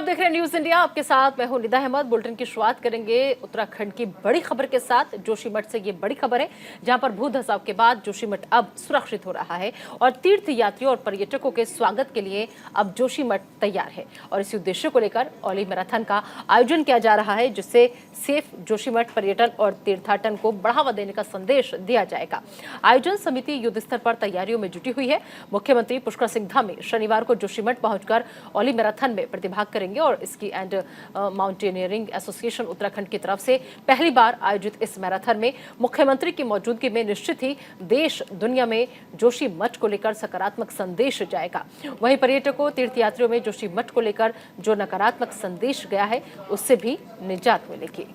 देख रहे हैं न्यूज इंडिया, आपके साथ मैं हूं निदा अहमद। बुलेटिन की शुरुआत करेंगे उत्तराखंड की बड़ी खबर के साथ। जोशीमठ से ये बड़ी खबर है, जहां पर भू धसाव के बाद जोशीमठ अब सुरक्षित हो रहा है और तीर्थ यात्रियों और पर्यटकों के स्वागत के लिए अब जोशीमठ तैयार है। और इसी उद्देश्य को लेकर ओली मैराथन का आयोजन किया जा रहा है, जिससे सेफ जोशीमठ पर्यटन और तीर्थाटन को बढ़ावा देने का संदेश दिया जाएगा। आयोजन समिति युद्ध स्तर पर तैयारियों में जुटी हुई है। मुख्यमंत्री पुष्कर सिंह धामी शनिवार को जोशीमठ पहुंचकर ओली मैराथन में प्रतिभाग करेंगे और ski and mountaineering association Uttarakhand की तरफ से पहली बार आयोजित इस मैराथन में मुख्यमंत्री की मौजूदगी में निश्चित ही देश दुनिया में जोशीमठ को लेकर सकारात्मक संदेश जाएगा। वहीं पर्यटकों तीर्थयात्रियों में जोशीमठ को लेकर जो नकारात्मक संदेश गया है, उससे भी निजात मिलेगी।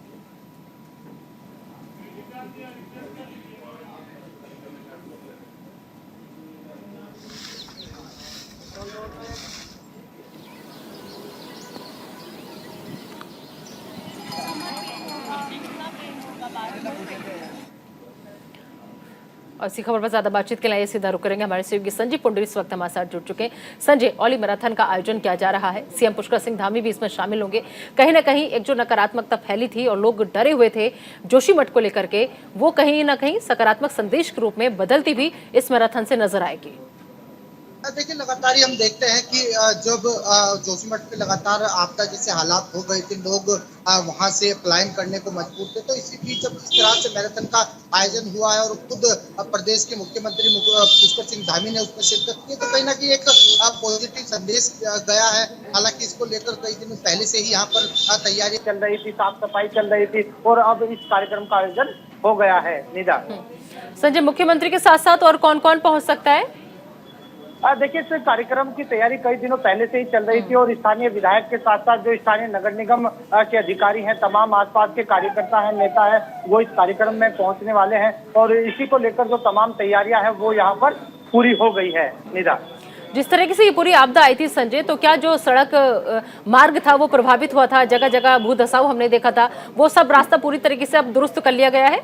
और इसी खबर पर ज्यादा बातचीत के लिए सीधा रुक करेंगे। हमारे सहयोगी संजय पुंडरी इस वक्त हमारे साथ जुड़ चुके हैं। संजय, ओली मैराथन का आयोजन किया जा रहा है, सीएम पुष्कर सिंह धामी भी इसमें शामिल होंगे। कहीं ना कहीं एक जो नकारात्मकता फैली थी और लोग डरे हुए थे जोशीमठ को लेकर के, वो कहीं ना कहीं सकारात्मक संदेश के रूप में बदलती भी इस मैराथन से नजर आएगी। देखिए, लगातार ही हम देखते हैं कि जब जोशीमठ पे लगातार आपदा जैसे हालात हो गए थे, लोग वहां से पलायन करने को मजबूर थे, तो इसी बीच जब इस तरह से मैराथन का आयोजन हुआ है और खुद प्रदेश के मुख्यमंत्री पुष्कर सिंह धामी ने उसमें शिरकत की, तो कहीं ना कहीं एक पॉजिटिव संदेश गया है। हालांकि इसको लेकर कई दिन पहले से ही यहाँ पर तैयारी चल रही थी, साफ सफाई चल रही थी और अब इस कार्यक्रम का आयोजन हो गया है। निदा, संजय, मुख्यमंत्री के साथ साथ और कौन कौन पहुंच सकता है? देखिए, इस कार्यक्रम की तैयारी कई दिनों पहले से ही चल रही थी और स्थानीय विधायक के साथ साथ जो स्थानीय नगर निगम के अधिकारी हैं, तमाम आसपास के कार्यकर्ता हैं, नेता हैं, वो इस कार्यक्रम में पहुंचने वाले हैं और इसी को लेकर जो तमाम तैयारियां हैं वो यहाँ पर पूरी हो गई है। निदा, जिस तरीके से ये पूरी आपदा आई थी संजय, तो क्या जो सड़क मार्ग था वो प्रभावित हुआ था? जगह जगह भू धसाव हमने देखा था, वो सब रास्ता पूरी तरीके से अब दुरुस्त कर लिया गया है?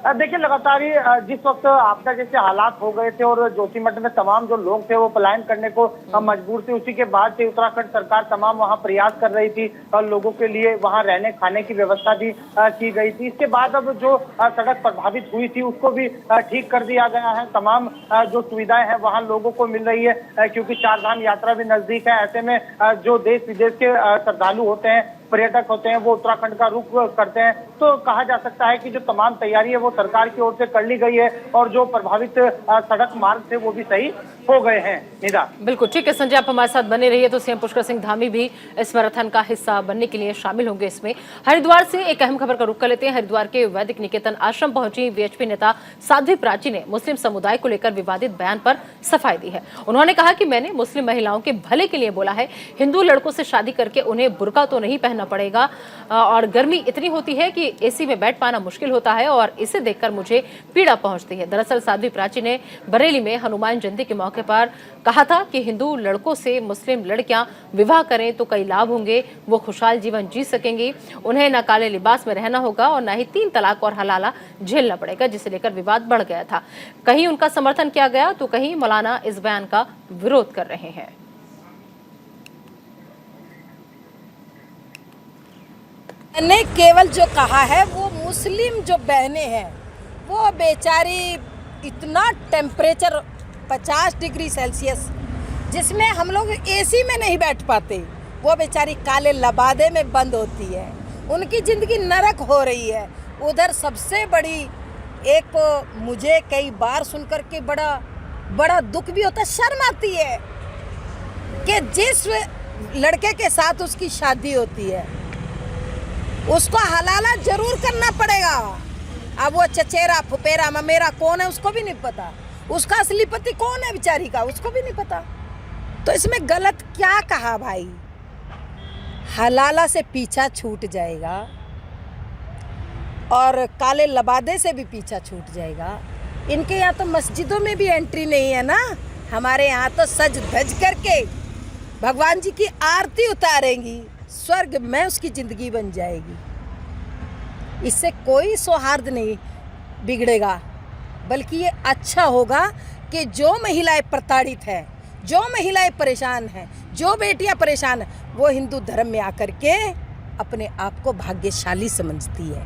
देखिए, लगातार ही जिस वक्त आपदा जैसे हालात हो गए थे और जोशीमठ में तमाम जो लोग थे वो पलायन करने को मजबूर थे, उसी के बाद से उत्तराखंड सरकार तमाम वहां प्रयास कर रही थी और लोगों के लिए वहां रहने खाने की व्यवस्था भी की गई थी। इसके बाद अब जो सड़क प्रभावित हुई थी उसको भी ठीक कर दिया गया है। तमाम जो सुविधाएं हैं वहां लोगों को मिल रही है, क्योंकि चारधाम यात्रा भी नजदीक है। ऐसे में जो देश विदेश के श्रद्धालु होते हैं, पर्यटक होते हैं, वो उत्तराखंड का रुख करते हैं। तो कहा जा सकता है कि जो तमाम तैयारी है वो सरकार की ओर से कर ली गई है और जो प्रभावित सड़क मार्ग थे वो भी सही हो गए हैं। निदा, बिल्कुल ठीक है संजय, आप हमारे साथ बने रहिए। तो सीएम पुष्कर सिंह धामी भी इस मैराथन का हिस्सा बनने के लिए शामिल होंगे इसमें। हरिद्वार से एक अहम खबर का रुख कर लेते हैं। हरिद्वार के वैदिक निकेतन आश्रम पहुंची वीएचपी नेता साध्वी प्राची ने मुस्लिम समुदाय को लेकर विवादित बयान पर सफाई दी है। उन्होंने कहा कि मैंने मुस्लिम महिलाओं के भले के लिए बोला है, हिंदू लड़कों से शादी करके उन्हें बुर्का तो नहीं पहनना पड़ेगा और गर्मी इतनी होती है कि एसी में बैठ पाना मुश्किल होता है और इसे देखकर मुझे पीड़ा पहुंचती है। दरअसल साध्वी प्राची ने बरेली में हनुमान जयंती के मौके पर कहा था कि हिंदू लड़कों से मुस्लिम लड़कियां विवाह करें तो कई लाभ होंगे, वो खुशहाल जीवन जी सकेंगी, उन्हें न काले लिबास में रहना होगा और न ही 3 तलाक और हलाला झेलना पड़ेगा, जिसे लेकर विवाद बढ़ गया था। कहीं उनका समर्थन किया गया तो कहीं मौलाना इस बयान का विरोध कर रहे हैं। मैंने केवल जो कहा है वो मुस्लिम जो बहनें हैं वो बेचारी इतना टेम्परेचर 50 डिग्री सेल्सियस जिसमें हम लोग एसी में नहीं बैठ पाते, वो बेचारी काले लबादे में बंद होती है, उनकी ज़िंदगी नरक हो रही है। उधर सबसे बड़ी एक मुझे कई बार सुनकर के बड़ा दुख भी होता है, शर्म आती है कि जिस लड़के के साथ उसकी शादी होती है उसको हलाला जरूर करना पड़ेगा। अब वो चचेरा फुपेरा ममेरा कौन है उसको भी नहीं पता, उसका असली पति कौन है बेचारी का उसको भी नहीं पता। तो इसमें गलत क्या कहा भाई? हलाला से पीछा छूट जाएगा और काले लबादे से भी पीछा छूट जाएगा। इनके यहाँ तो मस्जिदों में भी एंट्री नहीं है ना, हमारे यहाँ तो सज धज करके भगवान जी की आरती उतारेंगी, स्वर्ग में उसकी ज़िंदगी बन जाएगी। इससे कोई सौहार्द नहीं बिगड़ेगा, बल्कि ये अच्छा होगा कि जो महिलाएं प्रताड़ित हैं, जो महिलाएं परेशान हैं, जो बेटियां परेशान हैं, वो हिंदू धर्म में आकर के अपने आप को भाग्यशाली समझती है।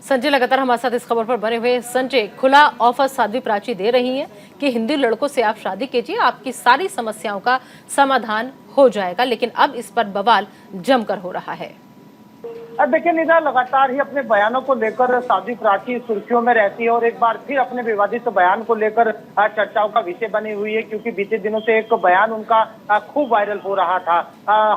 संजय लगातार हमारे साथ इस खबर पर बने हुए। संजय, खुला ऑफर साध्वी प्राची दे रही हैं कि हिंदू लड़कों से आप शादी कीजिए, आपकी सारी समस्याओं का समाधान हो जाएगा, लेकिन अब इस पर बवाल जमकर हो रहा है। देखिए निदा, लगातार ही अपने बयानों को लेकर साध्वी प्राची सुर्खियों में रहती है और एक बार फिर अपने विवादित बयान को लेकर चर्चाओं का विषय बनी हुई है, क्योंकि बीते दिनों से एक बयान उनका खूब वायरल हो रहा था।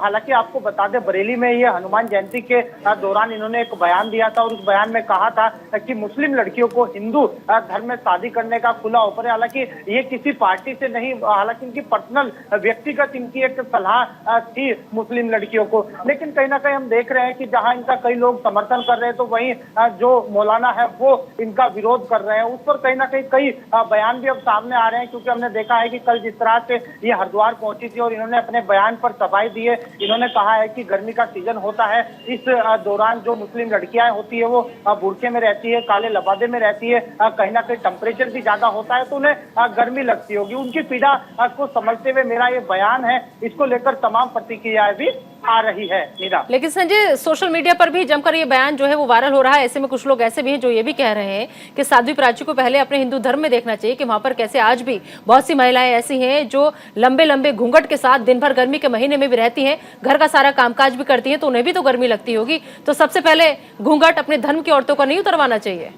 हालांकि आपको बता दें, बरेली में ये हनुमान जयंती के दौरान इन्होंने एक बयान दिया था और उस बयान में कहा था कि मुस्लिम लड़कियों को हिंदू धर्म में शादी करने का खुला ऑफर है। हालांकि ये किसी पार्टी से नहीं, हालांकि इनकी पर्सनल व्यक्तिगत इनकी एक सलाह थी मुस्लिम लड़कियों को, लेकिन कहीं ना कहीं हम देख रहे हैं कि जहां कई लोग समर्थन कर रहे हैं तो वहीं जो मौलाना है वो इनका विरोध कर रहे हैं। उस पर कहीं ना कहीं कई बयान भी अब सामने आ रहे हैं, क्योंकि हमने देखा है कि कल जिस तरह से ये हरिद्वार पहुंची थी और इन्होंने अपने बयान पर सफाई दी है। इन्होंने कहा है कि गर्मी का सीजन होता है, इस दौरान जो मुस्लिम लड़कियां होती है वो बुर्के में रहती है, काले लबादे में रहती है, कहीं ना कहीं टेम्परेचर भी ज्यादा होता है तो उन्हें गर्मी लगती होगी। उनकी पीड़ा को समझते हुए मेरा ये बयान है, इसको लेकर तमाम प्रतिक्रियाएं भी आ रही है। निदा, लेकिन संजय, सोशल मीडिया पर भी जमकर ये बयान जो है वो वायरल हो रहा है। ऐसे में कुछ लोग ऐसे भी हैं जो ये भी कह रहे हैं कि साध्वी प्राची को पहले अपने हिंदू धर्म में देखना चाहिए कि वहां पर कैसे आज भी बहुत सी महिलाएं ऐसी हैं जो लंबे लंबे घूंघट के साथ दिन भर गर्मी के महीने में भी रहती हैं, घर का सारा कामकाज भी करती हैं, तो उन्हें भी तो गर्मी लगती होगी। तो सबसे पहले घूंघट अपने धर्म की औरतों को नहीं उतरवाना चाहिए।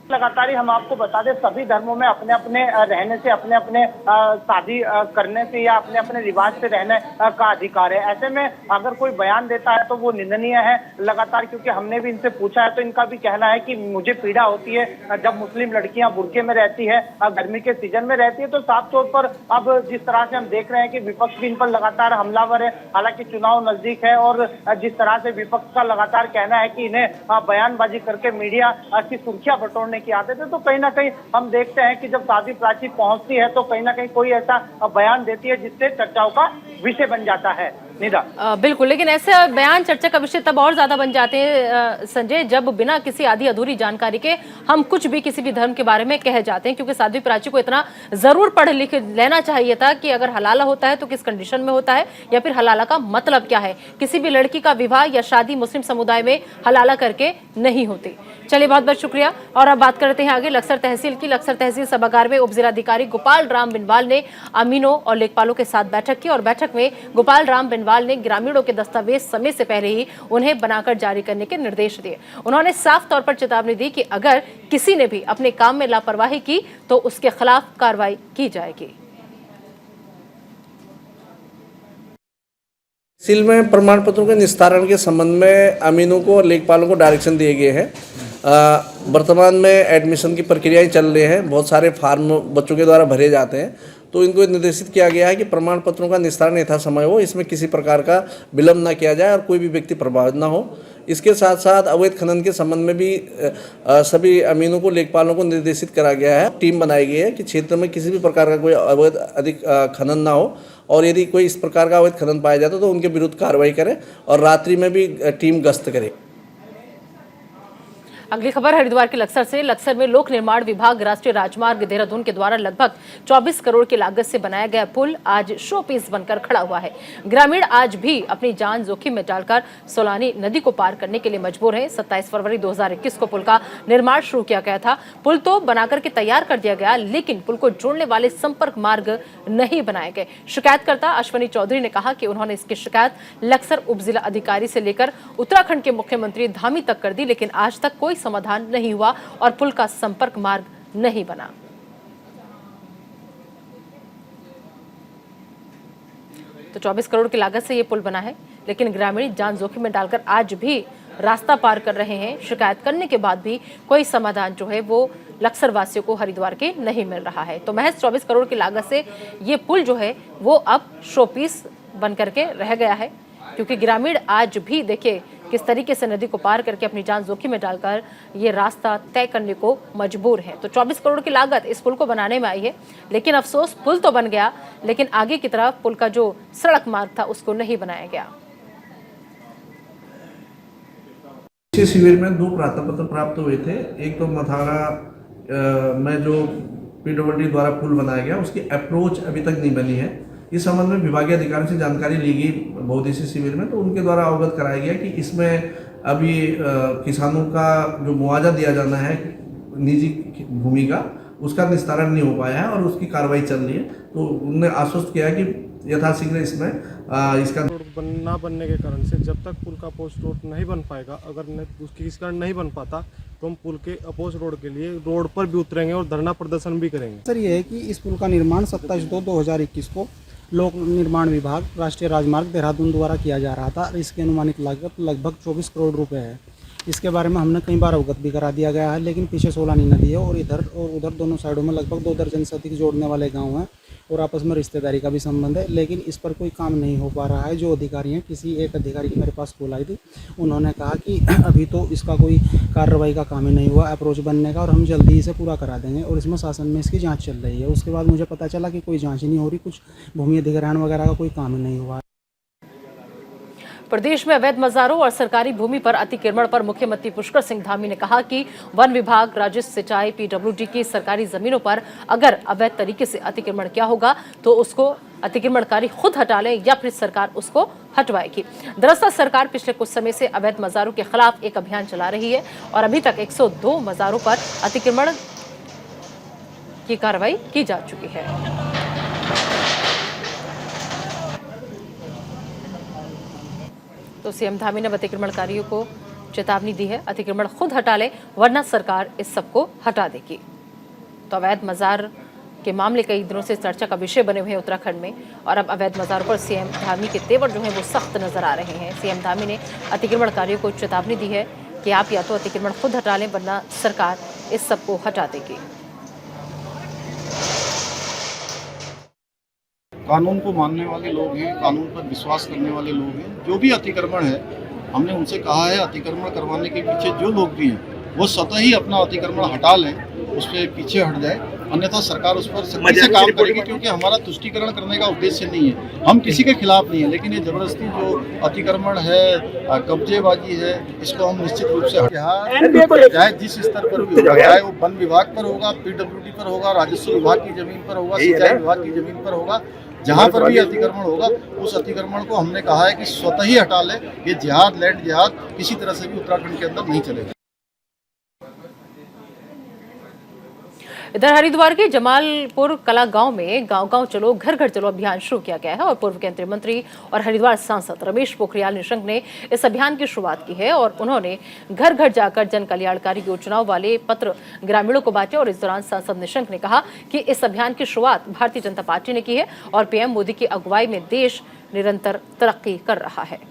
लगातार ही हम आपको बता दें, सभी धर्मों में अपने अपने रहने से, अपने अपने शादी करने से या अपने अपने रिवाज से रहने का अधिकार है। ऐसे में अगर कोई बयान देता है तो वो निंदनीय है लगातार, क्योंकि हमने भी इनसे पूछा है तो इनका भी कहना है कि मुझे पीड़ा होती है जब मुस्लिम लड़कियां बुर्के में रहती है, गर्मी के सीजन में रहती है। तो साफ तौर पर अब जिस तरह से हम देख रहे हैं कि विपक्ष भी इन पर लगातार हमलावर है, हालांकि चुनाव नजदीक है और जिस तरह से विपक्ष का लगातार कहना है कि इन्हें बयानबाजी करके मीडिया की सुर्खियां बटोरने की आदत है, तो कहीं ना कहीं हम देखते हैं कि जब साध्वी प्राची पहुंचती है तो कहीं ना कहीं कोई ऐसा बयान देती है जिससे चर्चाओं का विषय बन जाता है। निदा, बिल्कुल, लेकिन ऐसे बयान चर्चा का विषय तब और ज्यादा बन जाते हैं संजय, जब बिना किसी आधी अधूरी जानकारी के हम कुछ भी किसी भी धर्म के बारे में कह जाते हैं। क्योंकि साध्वी प्राची को इतना जरूर पढ़ लिख लेना चाहिए था कि अगर हलाला होता है तो किस कंडीशन में होता है, या फिर हलाला का मतलब क्या है। किसी भी लड़की का विवाह या शादी मुस्लिम समुदाय में हलाला करके नहीं होती। चलिए, बहुत बहुत शुक्रिया। और अब बात करते हैं आगे लक्सर तहसील की। लक्सर तहसील सभागार में उप जिलाधिकारी गोपाल राम बिनवाल ने अमीनों और लेखपालों के साथ बैठक की और बैठक में गोपाल राम बिनवाल ने ग्रामीणों के दस्तावेज समय से पहले ही उन्हें बनाकर जारी करने के निर्देश दिए। उन्होंने साफ तौर पर चेतावनी दी कि अगर किसी ने भी अपने काम में लापरवाही की तो उसके खिलाफ कार्रवाई की जाएगी। तहसील में प्रमाण पत्रों के निस्तारण के संबंध में अमीनों को और लेखपालों को डायरेक्शन दिए गए हैं। वर्तमान में एडमिशन की प्रक्रियाएं चल रही हैं, बहुत सारे फार्म बच्चों के द्वारा भरे जाते हैं, तो इनको निर्देशित किया गया है कि प्रमाण पत्रों का निस्तारण यथासमय हो, इसमें किसी प्रकार का विलंब न किया जाए और कोई भी व्यक्ति प्रभावित न हो। इसके साथ साथ अवैध खनन के संबंध में भी सभी अमीनों को लेखपालों को निर्देशित करा गया है। टीम बनाई गई है कि क्षेत्र में किसी भी प्रकार का कोई अवैध अधिक खनन ना हो, और यदि कोई इस प्रकार का अवैध खनन पाया जाता तो उनके विरुद्ध कार्रवाई करें और रात्रि में भी टीम गश्त करे। अगली खबर हरिद्वार के लक्सर से। लक्सर में लोक निर्माण विभाग राष्ट्रीय राजमार्ग देहरादून के द्वारा लगभग 24 करोड़ की लागत से बनाया गया पुल आज शो पीस बनकर खड़ा हुआ है। ग्रामीण आज भी अपनी जान जोखिम में डालकर सोलानी नदी को पार करने के लिए मजबूर हैं। 27 फरवरी 2021 को पुल का निर्माण शुरू किया गया था। पुल तो बनाकर के तैयार कर दिया गया, लेकिन पुल को जोड़ने वाले संपर्क मार्ग नहीं बनाए गए। शिकायतकर्ता अश्वनी चौधरी ने कहा कि उन्होंने इसकी शिकायत लक्सर उप जिला अधिकारी से लेकर उत्तराखंड के मुख्यमंत्री धामी तक कर दी, लेकिन आज तक कोई समाधान नहीं हुआ और पुल का संपर्क मार्ग नहीं बना। तो 24 करोड़ की लागत से यह पुल बना है, लेकिन ग्रामीण जान जोखिम में डालकर आज भी रास्ता पार कर रहे हैं। शिकायत करने के बाद भी कोई समाधान जो है वो लक्सर वासियों को हरिद्वार के नहीं मिल रहा है। तो महज 24 करोड़ की लागत से ये पुल जो है वो अब शोपीस बन करके रह गया है, क्योंकि ग्रामीण आज भी देखिए किस तरीके से नदी को पार करके अपनी जान जोखिम में डालकर ये रास्ता तय करने को मजबूर है। तो 24 करोड़ की लागत इस पुल को बनाने में आई है, लेकिन अफसोस पुल तो बन गया, लेकिन आगे की तरफ पुल का जो सड़क मार्ग था उसको नहीं बनाया गया। इस शिविर में 2 प्रार्थना पत्र प्राप्त हुए थे। एक तो मथारा में जो PWD द्वारा पुल बनाया गया उसकी अप्रोच अभी तक नहीं बनी है, इस संबंध में विभागीय अधिकारी से जानकारी ली गई बहुउद्देशीय शिविर में, तो उनके द्वारा अवगत कराया गया कि इसमें अभी किसानों का जो मुआवजा दिया जाना है निजी भूमि का, उसका निस्तारण नहीं हो पाया है और उसकी कार्रवाई चल रही है। तो उन्होंने आश्वस्त किया कि यथाशीघ्र इसमें इसका रोड ना बनने के कारण से जब तक पुल का अपोज रोड नहीं बन पाएगा, अगर उसकी इस कारण नहीं बन पाता तो हम पुल के अपोज रोड के लिए रोड पर भी उतरेंगे और धरना प्रदर्शन भी करेंगे। सर ये है कि इस पुल का निर्माण 27/2/2021 को लोक निर्माण विभाग राष्ट्रीय राजमार्ग देहरादून द्वारा किया जा रहा था। इसकी अनुमानित लागत लगभग 24 करोड़ रुपए है। इसके बारे में हमने कई बार अवगत भी करा दिया गया है, लेकिन पीछे सोलानी नदी है और इधर और उधर दोनों साइडों में लगभग 2 दर्जन से अधिक जोड़ने वाले गांव हैं और आपस में रिश्तेदारी का भी संबंध है, लेकिन इस पर कोई काम नहीं हो पा रहा है। जो अधिकारी हैं, किसी एक अधिकारी की मेरे पास कॉल आई थी, उन्होंने कहा कि अभी तो इसका कोई कार्रवाई का काम ही नहीं हुआ अप्रोच बनने का, और हम जल्दी इसे पूरा करा देंगे और इसमें शासन में इसकी जाँच चल रही है। उसके बाद मुझे पता चला कि कोई जाँच ही नहीं हो रही, कुछ भूमि अधिग्रहण वगैरह का कोई काम ही नहीं हुआ। प्रदेश में अवैध मजारों और सरकारी भूमि पर अतिक्रमण पर मुख्यमंत्री पुष्कर सिंह धामी ने कहा कि वन विभाग, राज्य सिंचाई, पीडब्ल्यूडी की सरकारी जमीनों पर अगर अवैध तरीके से अतिक्रमण किया होगा तो उसको अतिक्रमणकारी खुद हटा लें या फिर सरकार उसको हटवाएगी। दरअसल सरकार पिछले कुछ समय से अवैध मजारों के खिलाफ एक अभियान चला रही है और अभी तक 102 मजारों पर अतिक्रमण की कार्रवाई की जा चुकी है। तो सीएम धामी ने अतिक्रमणकारियों को चेतावनी दी है, अतिक्रमण खुद हटा ले वरना सरकार इस सबको हटा देगी। तो अवैध मजार के मामले कई दिनों से चर्चा का विषय बने हुए हैं उत्तराखंड में, और अब अवैध मजारों पर सीएम धामी के तेवर जो है वो सख्त नजर आ रहे हैं। सीएम धामी ने अतिक्रमणकारियों को चेतावनी दी है कि आप या तो अतिक्रमण खुद हटा लें वरना सरकार इस सबको हटा देगी। कानून को मानने वाले लोग हैं, कानून पर विश्वास करने वाले लोग हैं। जो भी अतिक्रमण है, हमने उनसे कहा है अतिक्रमण करवाने के पीछे जो लोग भी हैं वो स्वतः ही अपना अतिक्रमण हटा लें, उस पर पीछे हट जाए, अन्यथा सरकार उस पर सख्ती से काम करेगी। क्योंकि हमारा तुष्टीकरण करने का उद्देश्य नहीं है, हम किसी के खिलाफ नहीं है, लेकिन ये जबरदस्ती जो अतिक्रमण है, कब्जेबाजी है, इसको हम निश्चित रूप से चाहे जिस स्तर पर भी होगा, चाहे वो वन विभाग पर होगा, पीडब्ल्यूडी पर होगा, राजस्व विभाग की जमीन पर होगा, सिंचाई विभाग की जमीन पर होगा, जहाँ पर भी अतिक्रमण होगा उस अतिक्रमण को हमने कहा है कि स्वतः ही हटा ले। ये जिहाद, लैंड जिहाद किसी तरह से भी उत्तराखंड के अंदर नहीं चलेगा। इधर हरिद्वार के जमालपुर कला गांव में गांव-गांव चलो घर घर चलो अभियान शुरू किया गया है और पूर्व केंद्रीय मंत्री और हरिद्वार सांसद रमेश पोखरियाल निशंक ने इस अभियान की शुरुआत की है और उन्होंने घर घर जाकर जन कल्याणकारी योजनाओं वाले पत्र ग्रामीणों को बांटे। और इस दौरान सांसद निशंक ने कहा कि इस अभियान की शुरुआत भारतीय जनता पार्टी ने की है और पीएम मोदी की अगुवाई में देश निरंतर तरक्की कर रहा है।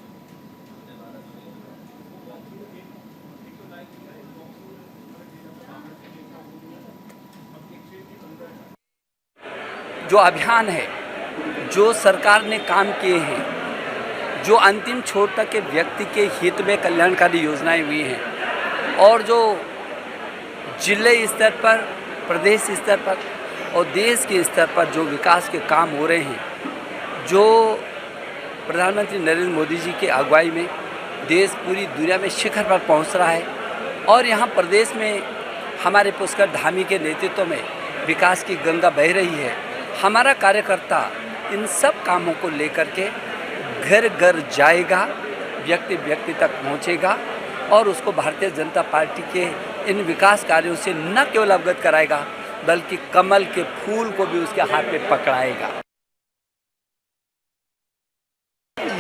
जो अभियान है, जो सरकार ने काम किए हैं, जो अंतिम छोर तक के व्यक्ति के हित में कल्याणकारी योजनाएं हुई हैं और जो जिले स्तर पर, प्रदेश स्तर पर और देश के स्तर पर जो विकास के काम हो रहे हैं, जो प्रधानमंत्री नरेंद्र मोदी जी के अगुवाई में देश पूरी दुनिया में शिखर पर पहुंच रहा है और यहाँ प्रदेश में हमारे पुष्कर धामी के नेतृत्व में विकास की गंगा बह रही है। हमारा कार्यकर्ता इन सब कामों को लेकर के घर घर जाएगा, व्यक्ति व्यक्ति तक पहुंचेगा और उसको भारतीय जनता पार्टी के इन विकास कार्यों से न केवल अवगत कराएगा बल्कि कमल के फूल को भी उसके हाथ में पकड़ाएगा।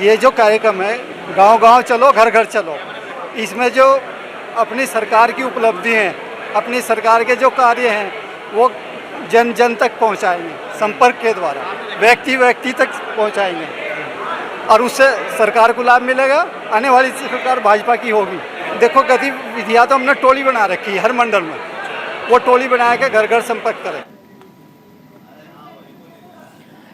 ये जो कार्यक्रम है गांव गांव चलो घर घर चलो, इसमें जो अपनी सरकार की उपलब्धि हैं, अपनी सरकार के जो कार्य हैं वो जन जन तक पहुंचाएंगे, संपर्क के द्वारा व्यक्ति व्यक्ति तक पहुंचाएंगे और उससे सरकार को लाभ मिलेगा। आने वाली सरकार भाजपा की होगी। देखो गतिविधियाँ तो हमने टोली बना रखी है हर मंडल में, वो टोली बना के घर घर संपर्क करें।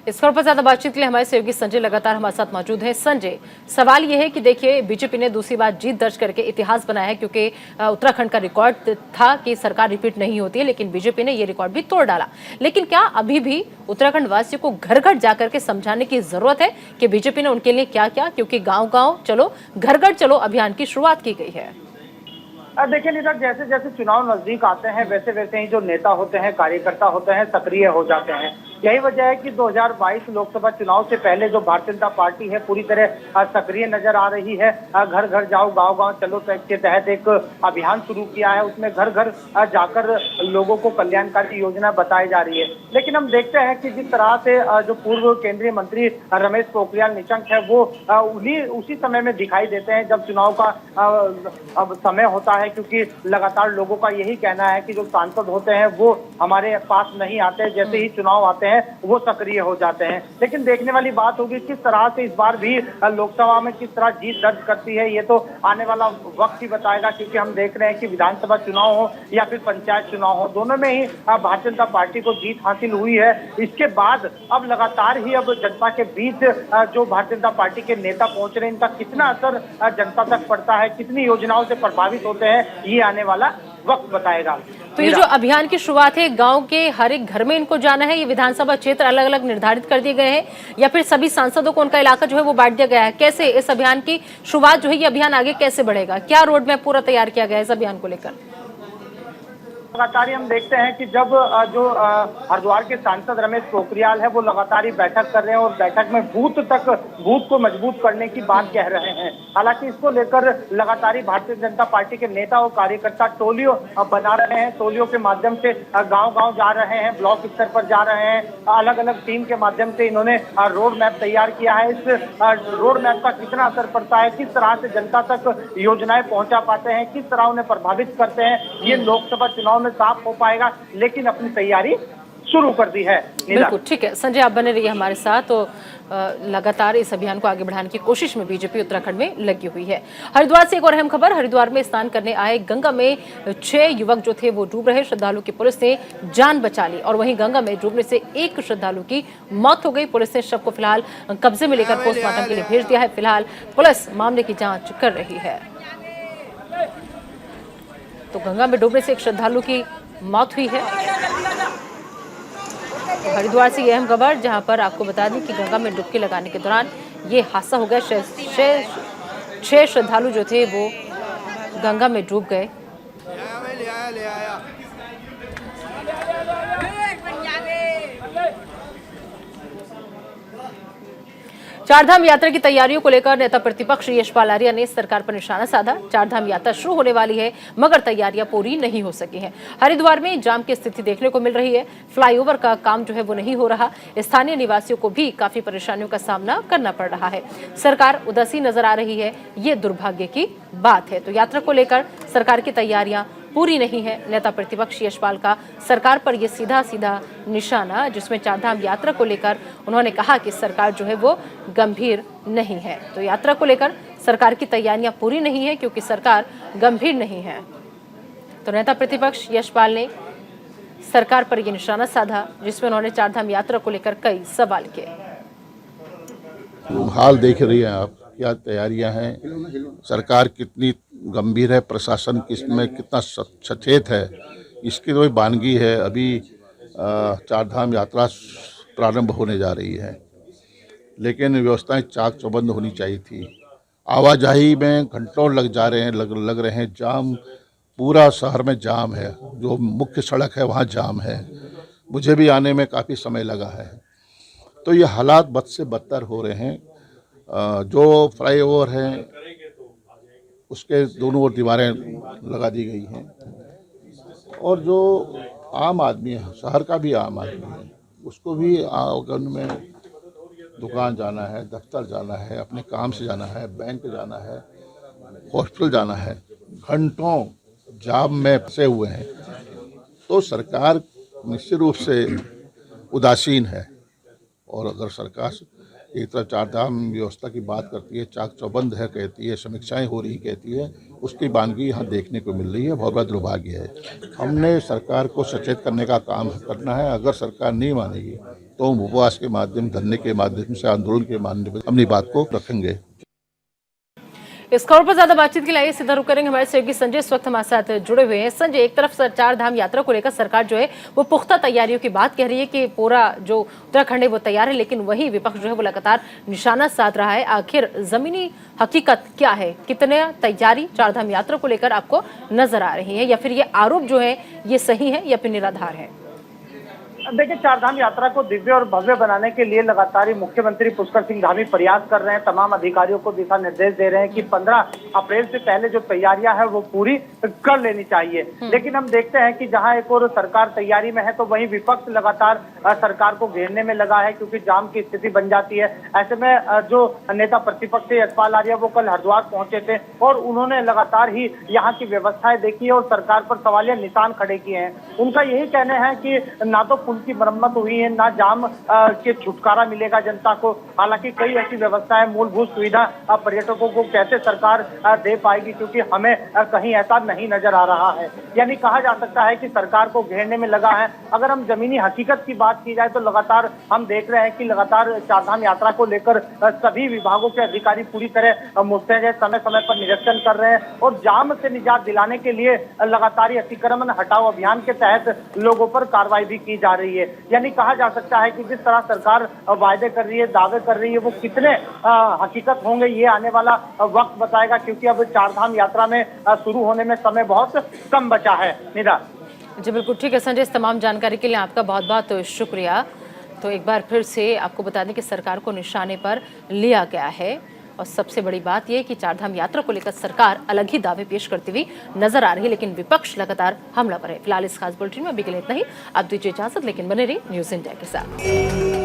इस खबर पर ज्यादा बातचीत के लिए हमारे सहयोगी संजय लगातार हमारे साथ मौजूद हैं। संजय, सवाल यह है कि देखिए बीजेपी ने दूसरी बार जीत दर्ज करके इतिहास बनाया है क्योंकि उत्तराखंड का रिकॉर्ड था कि सरकार रिपीट नहीं होती है, लेकिन बीजेपी ने यह रिकॉर्ड भी तोड़ डाला। लेकिन क्या अभी भी उत्तराखंड वासियों को घर घर जाकर के समझाने की जरूरत है कि बीजेपी ने उनके लिए क्या किया, क्योंकि गाँव गाँव चलो घर घर चलो अभियान की शुरुआत की गई है। देखिए निधर, जैसे जैसे चुनाव नजदीक आते हैं वैसे वैसे ही जो नेता होते हैं, कार्यकर्ता होते हैं, सक्रिय हो जाते हैं। यही वजह है कि 2022 लोकसभा चुनाव से पहले जो भारतीय जनता पार्टी है पूरी तरह सक्रिय नजर आ रही है। घर घर जाओ गांव गांव चलो के तहत एक अभियान शुरू किया है। उसमें घर घर जाकर लोगों को कल्याणकारी योजना बताई जा रही है। लेकिन हम देखते हैं कि जिस तरह से जो पूर्व केंद्रीय मंत्री रमेश पोखरियाल निशंक है वो उसी समय में दिखाई देते हैं जब चुनाव का अब समय होता है, क्योंकि लगातार लोगों का यही कहना है कि जो सांसद होते हैं वो हमारे पास नहीं आते, जैसे ही चुनाव आते हैं वो सक्रिय हो जाते हैं। लेकिन देखने वाली बात होगी किस तरह से इस बार भी लोकसभा में किस तरह जीत दर्ज करती है, ये तो आने वाला वक्त ही बताएगा। क्योंकि हम देख रहे हैं कि विधानसभा चुनाव हो या फिर पंचायत चुनाव हो, दोनों में ही भारतीय जनता पार्टी को जीत हासिल हुई है। इसके बाद अब लगातार ही अब जनता के बीच जो भारतीय जनता पार्टी के नेता पहुंच रहे हैं, इनका कितना असर जनता तक पड़ता है, कितनी योजनाओं से प्रभावित होते हैं, ये आने वाला वक्त बताएगा। तो ये जो अभियान की शुरुआत है, गांव के हर एक घर में इनको जाना है, ये विधानसभा क्षेत्र अलग अलग निर्धारित कर दिए गए हैं या फिर सभी सांसदों को उनका इलाका जो है वो बांट दिया गया है? कैसे इस अभियान की शुरुआत जो है, ये अभियान आगे कैसे बढ़ेगा? क्या रोड मैप पूरा तैयार किया गया है इस अभियान को लेकर? लगातार हम देखते हैं कि जब जो हरिद्वार के सांसद रमेश पोखरियाल है वो लगातार ही बैठक कर रहे हैं और बैठक में बूथ को मजबूत करने की बात कह रहे हैं। हालांकि इसको लेकर लगातार ही भारतीय जनता पार्टी के नेता और कार्यकर्ता टोलियों बना रहे हैं। टोलियों के माध्यम से गांव-गांव जा रहे हैं, ब्लॉक स्तर पर जा रहे हैं, अलग अलग टीम के माध्यम से इन्होंने रोड मैप तैयार किया है। इस रोड मैप का कितना असर पड़ता है, किस तरह से जनता तक योजनाएं पहुंचा पाते हैं, किस तरह उन्हें प्रभावित करते हैं, ये लोकसभा चुनाव में साफ हो पाएगा। लेकिन अपनी तैयारी शुरू कर दी है। बिल्कुल ठीक है संजय, आप बने रहिए हमारे साथ। तो लगातार इस अभियान को आगे बढ़ाने की कोशिश में बीजेपी उत्तराखंड में लगी हुई है। हरिद्वार से एक और अहम खबर, हरिद्वार में स्नान करने आए गंगा में 6 युवक जो थे वो डूब रहे। श्रद्धालु की पुलिस ने जान बचा ली और वहीं गंगा में डूबने से एक श्रद्धालु की मौत हो गई। पुलिस ने शव को फिलहाल कब्जे में लेकर पोस्टमार्टम के लिए भेज दिया है। फिलहाल पुलिस मामले की जांच कर रही है। तो गंगा में डूबने से एक श्रद्धालु की मौत हुई है। तो हरिद्वार से यह अहम खबर, जहां पर आपको बता दें कि गंगा में डुबकी लगाने के दौरान ये हादसा हो गया। 6 श्रद्धालु जो थे वो गंगा में डूब गए। चारधाम यात्रा की तैयारियों को लेकर नेता प्रतिपक्ष यशपाल आर्या ने सरकार पर निशाना साधा। चारधाम यात्रा शुरू होने वाली है मगर तैयारियां पूरी नहीं हो सकी हैं। हरिद्वार में जाम की स्थिति देखने को मिल रही है। फ्लाईओवर का काम जो है वो नहीं हो रहा। स्थानीय निवासियों को भी काफी परेशानियों का सामना करना पड़ रहा है। सरकार उदासीन नजर आ रही है, ये दुर्भाग्य की बात है। तो यात्रा को लेकर सरकार की तैयारियां पूरी नहीं है। नेता प्रतिपक्ष यशपाल का सरकार पर यह सीधा निशाना, जिसमें चारधाम यात्रा को लेकर उन्होंने कहा कि सरकार जो है वो गंभीर नहीं है। तो यात्रा को लेकर सरकार की तैयारियां पूरी नहीं है क्योंकि सरकार गंभीर नहीं है। तो नेता प्रतिपक्ष यशपाल ने सरकार पर यह निशाना साधा, जिसमें उन्होंने चारधाम यात्रा को लेकर कई सवाल किए। हाल देख रही हैं आप, क्या तैयारियां हैं, सरकार कितनी गंभीर है, प्रशासन किसमें कितना सचेत है, इसकी कोई वानगी है। अभी चारधाम यात्रा प्रारंभ होने जा रही है, लेकिन व्यवस्थाएं चाक चौबंद होनी चाहिए थी। आवाजाही में घंटों लग रहे हैं। जाम, पूरा शहर में जाम है। जो मुख्य सड़क है वहाँ जाम है। मुझे भी आने में काफ़ी समय लगा है। तो ये हालात बद से बदतर हो रहे हैं। जो फ्लाईओवर हैं उसके दोनों ओर दीवारें लगा दी गई हैं और जो आम आदमी है, शहर का भी आम आदमी है, उसको भी आवागमन में दुकान जाना है, दफ्तर जाना है, अपने काम से जाना है, बैंक जाना है, हॉस्पिटल जाना है, घंटों जाम में फंसे हुए हैं। तो सरकार निश्चित रूप से उदासीन है। और अगर सरकार एक तरफ चारधाम व्यवस्था की बात करती है, चाक चौबंद है कहती है, समीक्षाएं हो रही कहती है, उसकी वानगी यहाँ देखने को मिल रही है। बहुत बड़ा दुर्भाग्य है। हमने सरकार को सचेत करने का काम करना है। अगर सरकार नहीं मानेगी तो हम उपवास के माध्यम, धरने के माध्यम से, आंदोलन के माध्यम से अपनी बात को रखेंगे। इस खबर पर ज्यादा बातचीत के लिए सीधा रुक करेंगे हमारे सहयोगी संजय इस वक्त हमारे साथ जुड़े हुए हैं। संजय, एक तरफ चारधाम यात्रा को लेकर सरकार जो है वो पुख्ता तैयारियों की बात कह रही है कि पूरा जो उत्तराखंड है वो तैयार है, लेकिन वही विपक्ष जो है वो लगातार निशाना साध रहा है। आखिर जमीनी हकीकत क्या है? कितने तैयारी चारधाम यात्रा को लेकर आपको नजर आ रही है, या फिर ये आरोप जो है ये सही है या फिर निराधार है? देखिए, चारधाम यात्रा को दिव्य और भव्य बनाने के लिए लगातार ही मुख्यमंत्री पुष्कर सिंह धामी प्रयास कर रहे हैं। तमाम अधिकारियों को दिशा निर्देश दे रहे हैं कि 15 अप्रैल से पहले जो तैयारियां हैं वो पूरी कर लेनी चाहिए। लेकिन हम देखते हैं कि जहां एक और सरकार तैयारी में है तो वहीं विपक्ष लगातार सरकार को घेरने में लगा है, क्योंकि जाम की स्थिति बन जाती है। ऐसे में जो नेता प्रतिपक्ष यशपाल आर्य वो कल हरिद्वार पहुंचे थे और उन्होंने लगातार ही यहाँ की व्यवस्थाएं देखी और सरकार पर सवालिया निशान खड़े किए हैं। उनका यही कहना है कि ना तो पुल की मरम्मत हुई है, ना जाम के छुटकारा मिलेगा जनता को। हालांकि कई ऐसी व्यवस्थाएं, मूलभूत सुविधा पर्यटकों को कैसे सरकार दे पाएगी, क्योंकि हमें कहीं ऐसा नहीं नजर आ रहा है। यानी कहा जा सकता है कि सरकार को घेरने में लगा है। अगर हम जमीनी हकीकत की बात की जाए तो लगातार हम देख रहे हैं कि लगातार चारधाम यात्रा को लेकर सभी विभागों के अधिकारी पूरी तरह मुस्तैद है, समय समय पर निरीक्षण कर रहे हैं और जाम से निजात दिलाने के लिए लगातार अतिक्रमण हटाओ अभियान के तहत लोगों पर कार्रवाई भी की जा रही है। यानी कहा जा सकता है कि जिस तरह सरकार वायदे कर रही है, दावे कर रही है, वो कितने हकीकत होंगे ये आने वाला वक्त बताएगा, क्योंकि अब चारधाम यात्रा में शुरू होने में समय बहुत कम बचा है। निदा जी बिल्कुल ठीक है संजय, इस तमाम जानकारी के लिए आपका बहुत बहुत शुक्रिया। तो एक बार फिर से आपको बता दें कि सरकार को निशाने पर लिया गया है और सबसे बड़ी बात यह कि चारधाम यात्रा को लेकर सरकार अलग ही दावे पेश करती हुई नजर आ रही है, लेकिन विपक्ष लगातार हमलावर है। फिलहाल इस खास बुलेटिन में अभी के लिए इतना ही। आप दीजिए इजाजत, लेकिन बने रहिए न्यूज़ इंडिया के साथ।